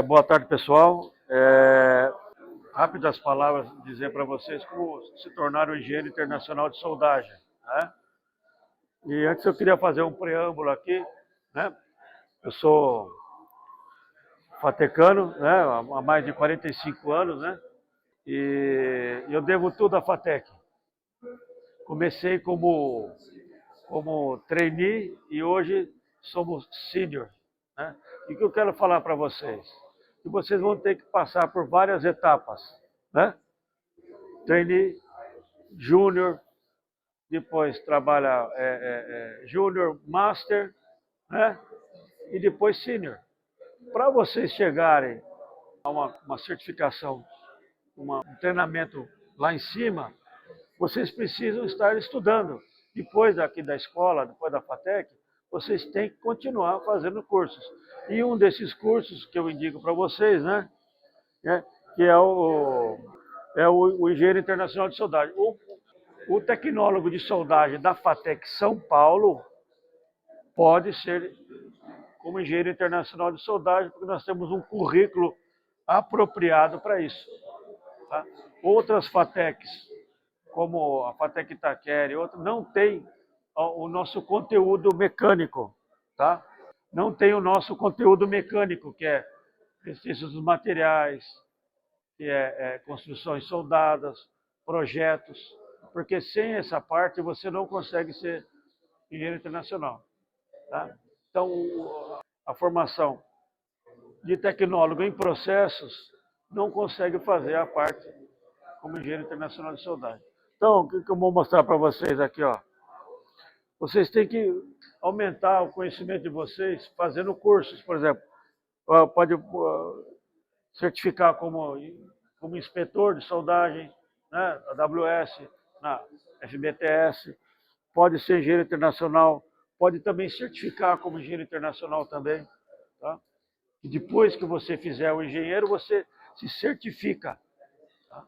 Boa tarde, pessoal. Rápidas palavras dizer para vocês como se tornar um engenheiro internacional de soldagem, né? E antes eu queria fazer um preâmbulo aqui, né? Eu sou fatecano, né? Há mais de 45 anos, né? E eu devo tudo à FATEC. Comecei como trainee e hoje somos senior, né? E o que eu quero falar para vocês? Que vocês vão ter que passar por várias etapas, né? Trainee, júnior, depois trabalha júnior, master, né? E depois sênior. Para vocês chegarem a uma certificação, um treinamento lá em cima, vocês precisam estar estudando. Depois aqui da escola, depois da FATEC, vocês têm que continuar fazendo cursos. E um desses cursos que eu indico para vocês, né? Que é o engenheiro internacional de soldagem. O tecnólogo de soldagem da FATEC São Paulo pode ser como engenheiro internacional de soldagem, porque nós temos um currículo apropriado para isso. Tá? Outras FATECs, como a FATEC Itaquera e outras, não tem o nosso conteúdo mecânico. Tá? Não tem o nosso conteúdo mecânico, que é ciências dos materiais, que é construções soldadas, projetos, porque sem essa parte você não consegue ser engenheiro internacional. Tá? Então, a formação de tecnólogo em processos não consegue fazer a parte como engenheiro internacional de soldagem. Então, o que eu vou mostrar para vocês aqui, ó? Vocês têm que aumentar o conhecimento de vocês fazendo cursos, por exemplo. Pode certificar como inspetor de soldagem, né, a AWS, na FBTS, pode ser engenheiro internacional, pode também certificar como engenheiro internacional também. Tá? E depois que você fizer o engenheiro, você se certifica. Tá?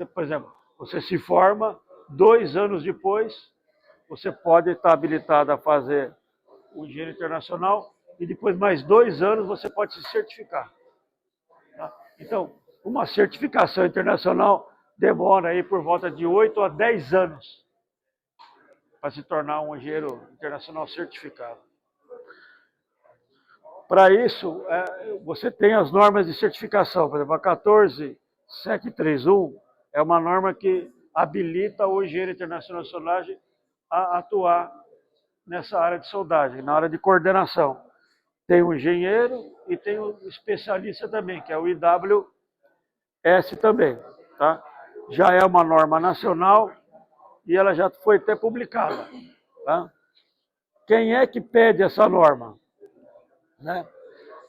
Por exemplo, você se forma, 2 anos depois, você pode estar habilitado a fazer o engenheiro internacional e depois mais 2 anos você pode se certificar. Tá? Então, uma certificação internacional demora aí por volta de 8 a 10 anos para se tornar um engenheiro internacional certificado. Para isso, você tem as normas de certificação. Por exemplo, a 14731 é uma norma que habilita o engenheiro internacional de soldagem a atuar nessa área de soldagem, na área de coordenação. Tem o engenheiro e tem o especialista também, que é o IWS também. Tá? Já é uma norma nacional e ela já foi até publicada. Tá? Quem é que pede essa norma? Né?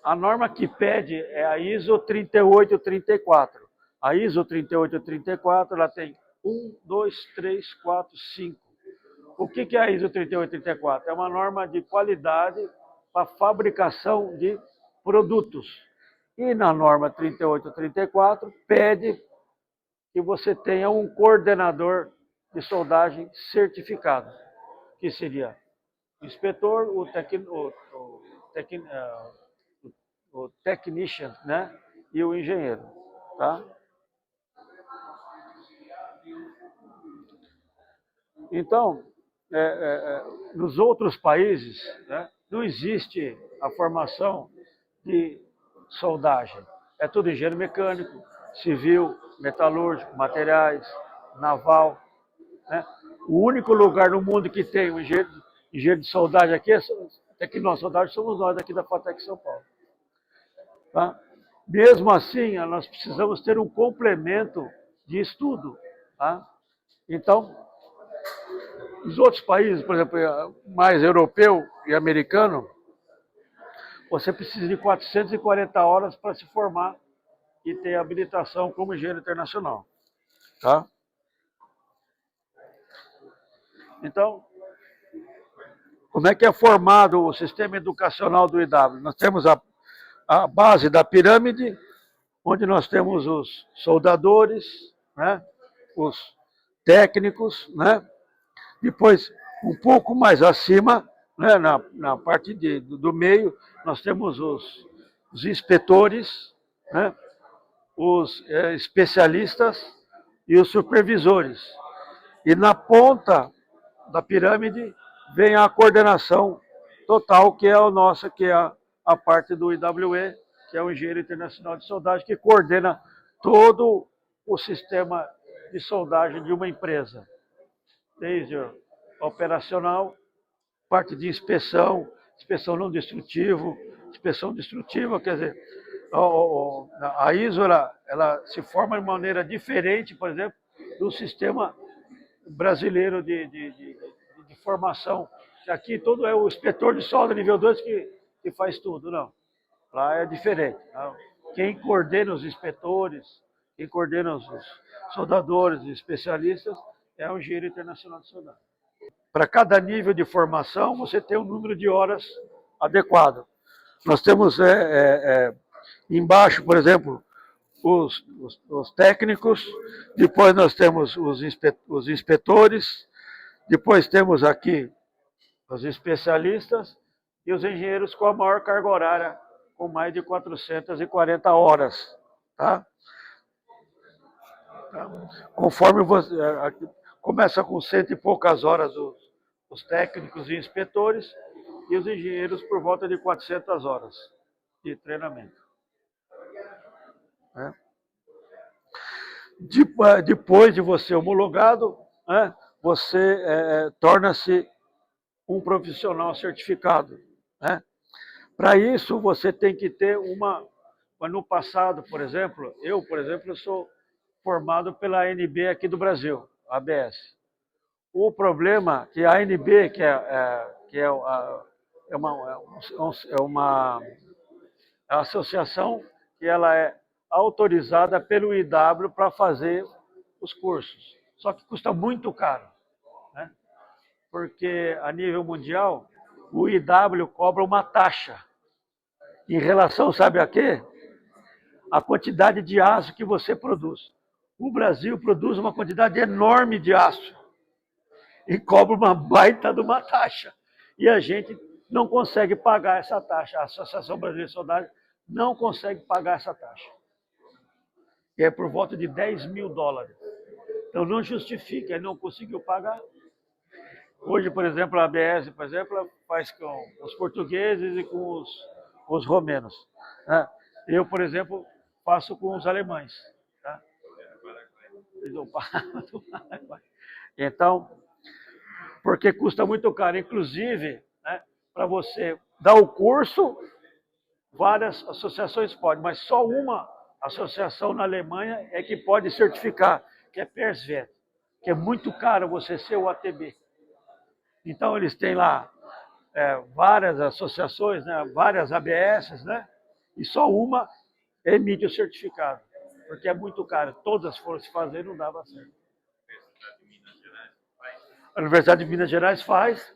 A norma que pede é a ISO 3834. A ISO 3834 ela tem 1, 2, 3, 4, 5. O que é a ISO 3834? É uma norma de qualidade para fabricação de produtos. E na norma 3834 pede que você tenha um coordenador de soldagem certificado, que seria o inspetor, o technician, né? E o engenheiro. Tá? Então, nos outros países, né, não existe a formação de soldagem. É tudo engenheiro mecânico, civil, metalúrgico, materiais, naval. Né? O único lugar no mundo que tem um engenheiro de soldagem aqui é que nós, soldados, somos nós aqui da FATEC São Paulo. Tá? Mesmo assim, nós precisamos ter um complemento de estudo. Tá? Então, os outros países, por exemplo, mais europeu e americano, você precisa de 440 horas para se formar e ter habilitação como engenheiro internacional. Tá? Então, como é que é formado o sistema educacional do IW? Nós temos a base da pirâmide, onde nós temos os soldadores, né? Os técnicos, né? Depois, um pouco mais acima, né? na parte do meio, nós temos os inspetores, né, os especialistas e os supervisores. E na ponta da pirâmide vem a coordenação total, que é a nossa, que é a parte do IWE, que é o Engenheiro Internacional de Soldagem, que coordena todo o sistema de soldagem de uma empresa, desde a operacional, parte de inspeção, inspeção não destrutivo, inspeção destrutiva, quer dizer, a ISO ela se forma de maneira diferente, por exemplo, do sistema brasileiro de formação. Aqui todo é o inspetor de solda nível 2 que faz tudo, não. Lá é diferente. Não. Quem coordena os inspetores, quem coordena os soldadores e especialistas é o Engenheiro Internacional de Soldagem. Para cada nível de formação, você tem um número de horas adequado. Nós temos embaixo, por exemplo, os técnicos, depois nós temos os inspetores, depois temos aqui os especialistas e os engenheiros com a maior carga horária, com mais de 440 horas. Tá? Conforme você começa com 100 e poucas horas os técnicos e inspetores, e os engenheiros por volta de 400 horas de treinamento. Né? Depois de você homologado, né, você torna-se um profissional certificado. Né? Para isso, você tem que ter uma... No passado, por exemplo, eu sou formado pela ANB aqui do Brasil, ABS. O problema é que a ANB, é uma associação que ela é autorizada pelo IW para fazer os cursos. Só que custa muito caro, né? Porque a nível mundial, o IW cobra uma taxa em relação, sabe a quê? A quantidade de aço que você produz. O Brasil produz uma quantidade enorme de aço e cobra uma baita de uma taxa. E a gente não consegue pagar essa taxa. A Associação Brasileira de Soldagem não consegue pagar essa taxa. Que é por volta de 10 mil dólares. Então não justifica, ele não conseguiu pagar. Hoje, por exemplo, a ABS, por exemplo, faz com os portugueses e com os romenos. Né? Eu, por exemplo, faço com os alemães. Tá? Então, porque custa muito caro. Inclusive, né, para você dar o curso, várias associações podem, mas só uma associação na Alemanha é que pode certificar, que é PERSVET, que é muito caro você ser o ATB. Então, eles têm lá várias associações, né, várias ABS, né, e só uma emite o certificado, porque é muito caro. Todas foram se fazer, não dava certo. A Universidade de Minas Gerais faz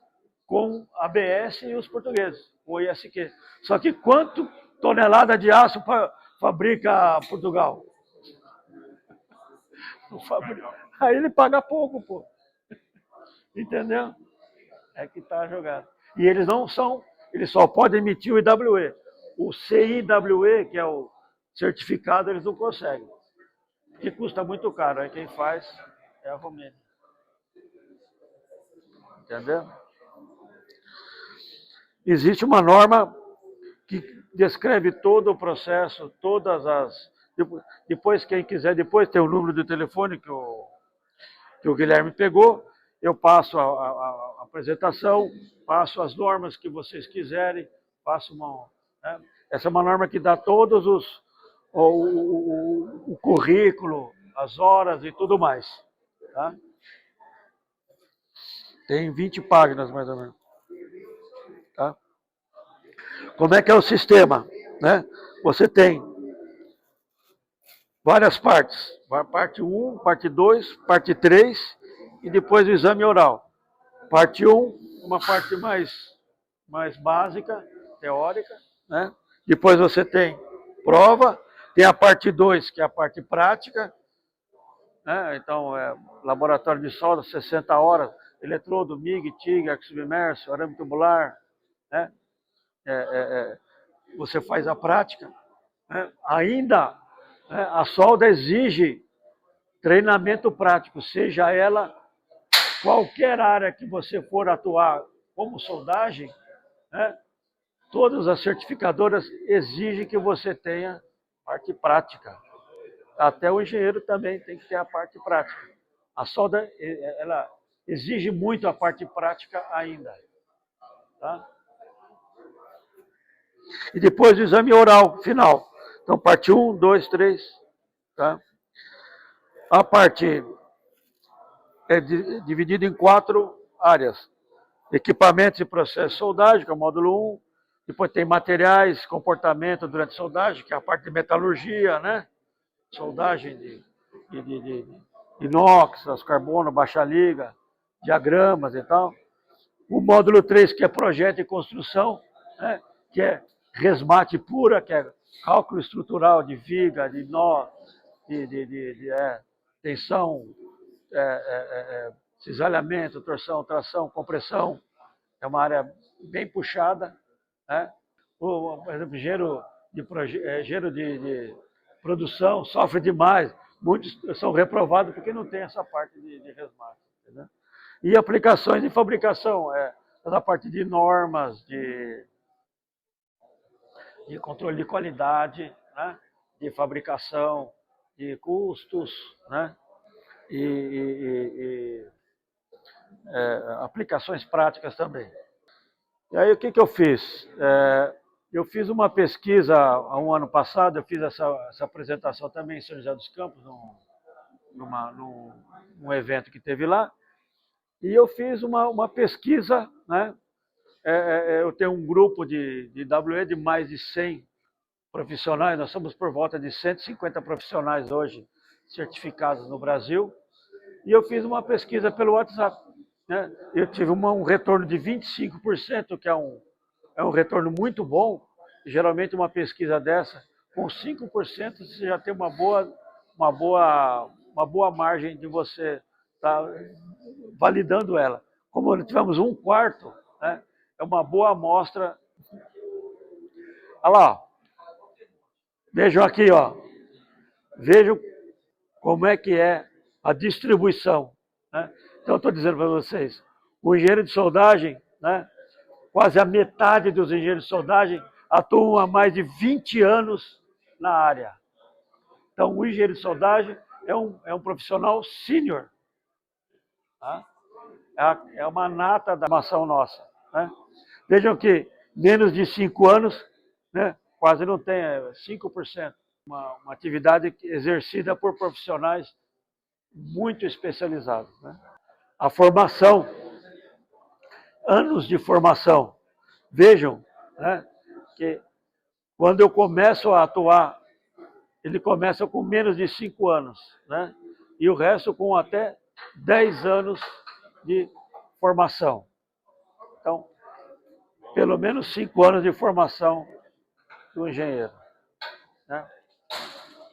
com a ABS e os portugueses, o ISQ. Só que quanto tonelada de aço fabrica Portugal? Aí ele paga pouco, pô. Entendeu? É que está jogado. E eles não são, eles só podem emitir o IWE. O CIWE, que é o certificado, eles não conseguem. Que custa muito caro. Aí quem faz é a Romênia. Entendeu? Existe uma norma que descreve todo o processo, todas as... Depois, quem quiser, depois tem o número de telefone que o Guilherme pegou, eu passo a apresentação, passo as normas que vocês quiserem, passo uma... Né? Essa é uma norma que dá todos o currículo, as horas e tudo mais. Tá? Tem 20 páginas, mais ou menos. Tá? Como é que é o sistema? Né? Você tem várias partes. Parte 1, parte 2, parte 3 e depois o exame oral. Parte 1, uma parte mais básica, teórica. Né? Depois você tem prova. Tem a parte 2, que é a parte prática. Né? Então, laboratório de solda, 60 horas. Eletrodo, MIG, TIG, arco submerso, arame tubular. Né? você faz a prática, né? Ainda, né, a solda exige treinamento prático, seja ela qualquer área que você for atuar como soldagem, né? Todas as certificadoras exigem que você tenha parte prática. Até o engenheiro também tem que ter a parte prática. A solda, ela exige muito a parte prática ainda. Tá? E depois o exame oral final. Então, parte 1, 2, 3. Tá? A parte é dividida em 4 áreas. Equipamentos e processos de soldagem, que é o módulo 1. Depois tem materiais, comportamento durante a soldagem, que é a parte de metalurgia, né? Soldagem de inox, aço carbono, baixa liga, diagramas e tal. O módulo 3, que é projeto e construção, né? Que é resmate pura, que é cálculo estrutural de viga, de nó, tensão, cisalhamento, torção, tração, compressão. É uma área bem puxada. Né? Por exemplo, engenheiro de produção sofre demais. Muitos são reprovados porque não tem essa parte de resmate. Entendeu? E aplicações de fabricação, toda a parte de normas, de controle de qualidade, né? De fabricação, de custos, né? E aplicações práticas também. E aí o que eu fiz? Eu fiz uma pesquisa há um ano passado, eu fiz essa apresentação também em São José dos Campos, num evento que teve lá, e eu fiz uma pesquisa, né? Eu tenho um grupo de WE de mais de 100 profissionais, nós somos por volta de 150 profissionais hoje certificados no Brasil, e eu fiz uma pesquisa pelo WhatsApp. Né? Eu tive um retorno de 25%, que é um retorno muito bom. Geralmente uma pesquisa dessa, com 5%, você já tem uma boa margem de você estar validando ela. Como tivemos 1/4, né? É uma boa amostra. Olha lá, vejam aqui, ó. Vejam como é que é a distribuição. Né? Então, eu estou dizendo para vocês, o engenheiro de soldagem, né, quase a metade dos engenheiros de soldagem atuam há mais de 20 anos na área. Então, o engenheiro de soldagem é um profissional sênior. Tá? É uma nata da formação nossa. Né? Vejam que menos de 5 anos, né, quase não tem, 5%. Uma atividade exercida por profissionais muito especializados. Né? A formação, anos de formação. Vejam, né, que quando eu começo a atuar, ele começa com menos de 5 anos, né? E o resto com até 10 anos de formação. Então, pelo menos 5 anos de formação do engenheiro. Né?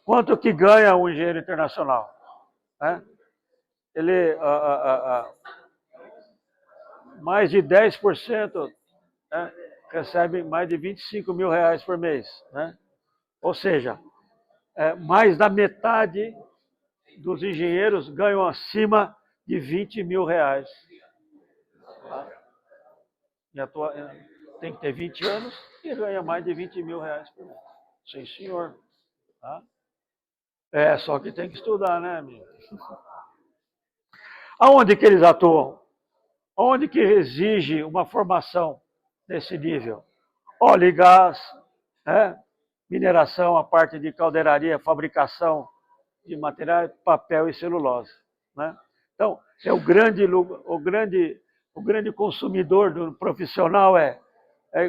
Quanto que ganha um engenheiro internacional? Né? Ele, mais de 10%, né, recebe mais de 25 mil reais por mês. Né? Ou seja, mais da metade dos engenheiros ganham acima de 20 mil reais. Tá? Tem que ter 20 anos e ganha mais de 20 mil reais por mês. Sim, senhor. Tá? Só que tem que estudar, né, amigo? Aonde que eles atuam? Onde que exige uma formação desse nível? Óleo e gás, né? Mineração, a parte de caldeiraria, fabricação de materiais, papel e celulose. Né? Então, o grande consumidor do profissional é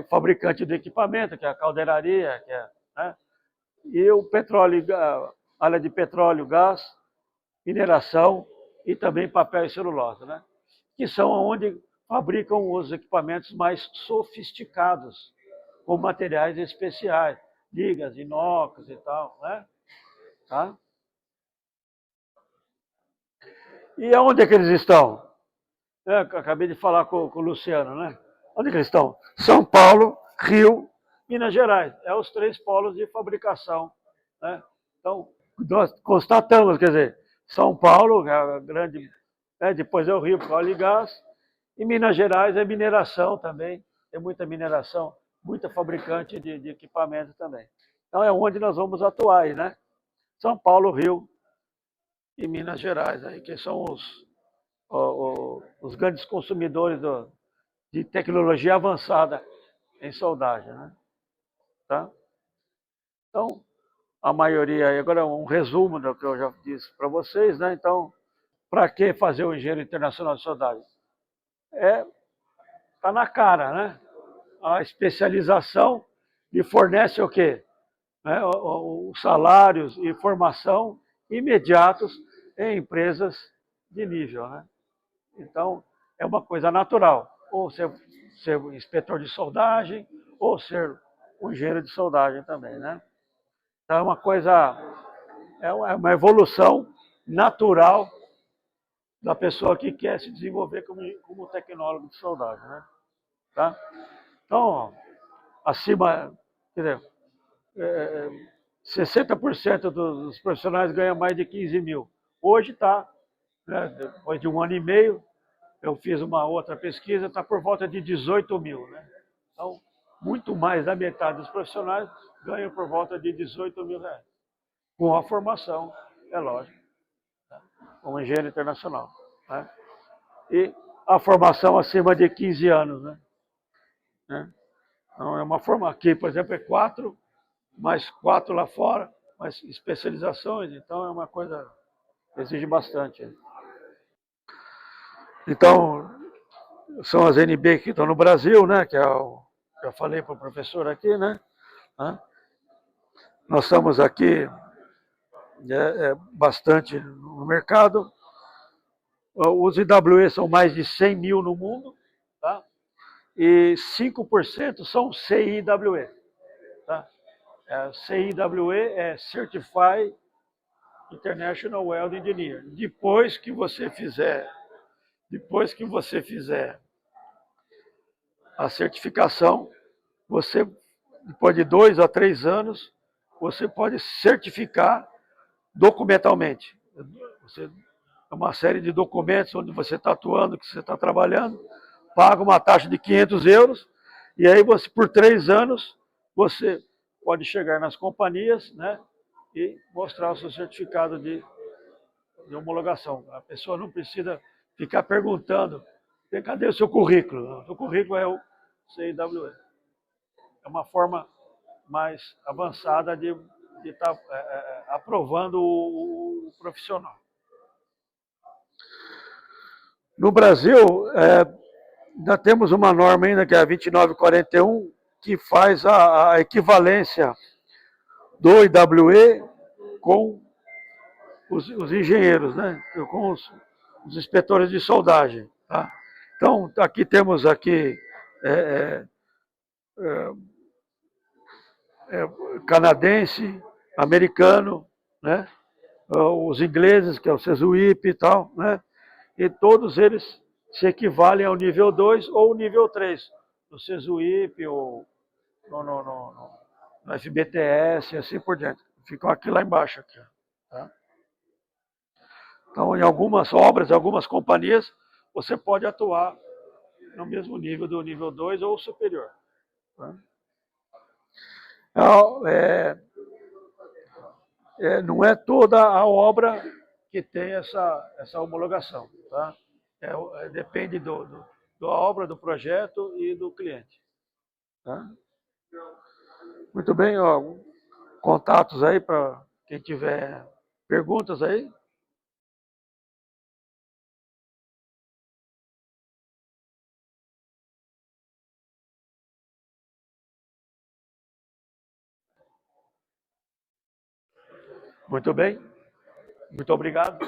o fabricante do equipamento, que é a caldeiraria, né? E o petróleo, a área de petróleo, gás, mineração e também papel e celulose, né? Que são onde fabricam os equipamentos mais sofisticados, com materiais especiais, ligas, inox e tal, né? Tá? E aonde é que eles estão? Eu acabei de falar com o Luciano, né? Onde é que eles estão? São Paulo, Rio Minas Gerais. É os 3 polos de fabricação, né? Então, nós constatamos, quer dizer, São Paulo, é a grande, depois é o Rio, por óleo e gás, e Minas Gerais é mineração também, tem muita mineração, muita fabricante de equipamento também. Então é onde nós vamos atuar aí, né? São Paulo, Rio e Minas Gerais, aí, que são os grandes consumidores de tecnologia avançada em soldagem, né? Tá? Então, a maioria, agora um resumo do que eu já disse para vocês, né? Então, para que fazer o engenheiro internacional de soldagem? Tá na cara, né? A especialização lhe fornece o quê? Né? Os salários e formação imediatos em empresas de nível, né? Então, é uma coisa natural. Ou ser um inspetor de soldagem, ou ser um engenheiro de soldagem também, né? Então, é uma coisa, é uma evolução natural da pessoa que quer se desenvolver como tecnólogo de soldagem, né? Tá? Então, acima, quer dizer, 60% dos profissionais ganham mais de 15 mil. Hoje está, né, depois de 1 ano e meio, eu fiz uma outra pesquisa, está por volta de 18 mil. Né? Então, muito mais da metade dos profissionais ganham por volta de 18 mil reais. Com a formação, é lógico, tá? Como engenheiro internacional. Né? E a formação acima de 15 anos. Né? Então, é uma forma aqui, por exemplo, é 4, mais 4 lá fora, mais especializações, então é uma coisa que exige bastante. Então, são as NB que estão no Brasil, né? Que é já falei para o professor aqui, né? Nós estamos aqui bastante no mercado. Os IWE são mais de 100 mil no mundo, tá? E 5% são CIWE. Tá? CIWE é Certified International Weld Engineer. Depois que você fizer a certificação, você, depois de 2 a 3 anos, você pode certificar documentalmente. Você, é uma série de documentos onde você está atuando, que você está trabalhando, paga uma taxa de 500 euros, e aí você, por 3 anos, você pode chegar nas companhias, né, e mostrar o seu certificado de homologação. A pessoa não precisa ficar perguntando, cadê o seu currículo? O seu currículo é o CIWE. É uma forma mais avançada de estar aprovando o profissional. No Brasil, ainda temos uma norma ainda, que é a 2941, que faz a equivalência do IWE com os engenheiros, né? Com os inspetores de soldagem. Tá? Então, aqui temos aqui canadense, americano, né? Os ingleses, que é o CESUIP e tal, né? E todos eles se equivalem ao nível 2 ou nível 3, no CESUIP ou no FBTS e assim por diante. Ficam aqui lá embaixo. Aqui, tá? Então, em algumas obras, em algumas companhias, você pode atuar no mesmo nível do nível 2 ou superior. Tá? Então, não é toda a obra que tem essa homologação. Tá? Depende da obra, do projeto e do cliente. Tá? Muito bem, ó, contatos aí para quem tiver perguntas aí. Muito bem, muito obrigado.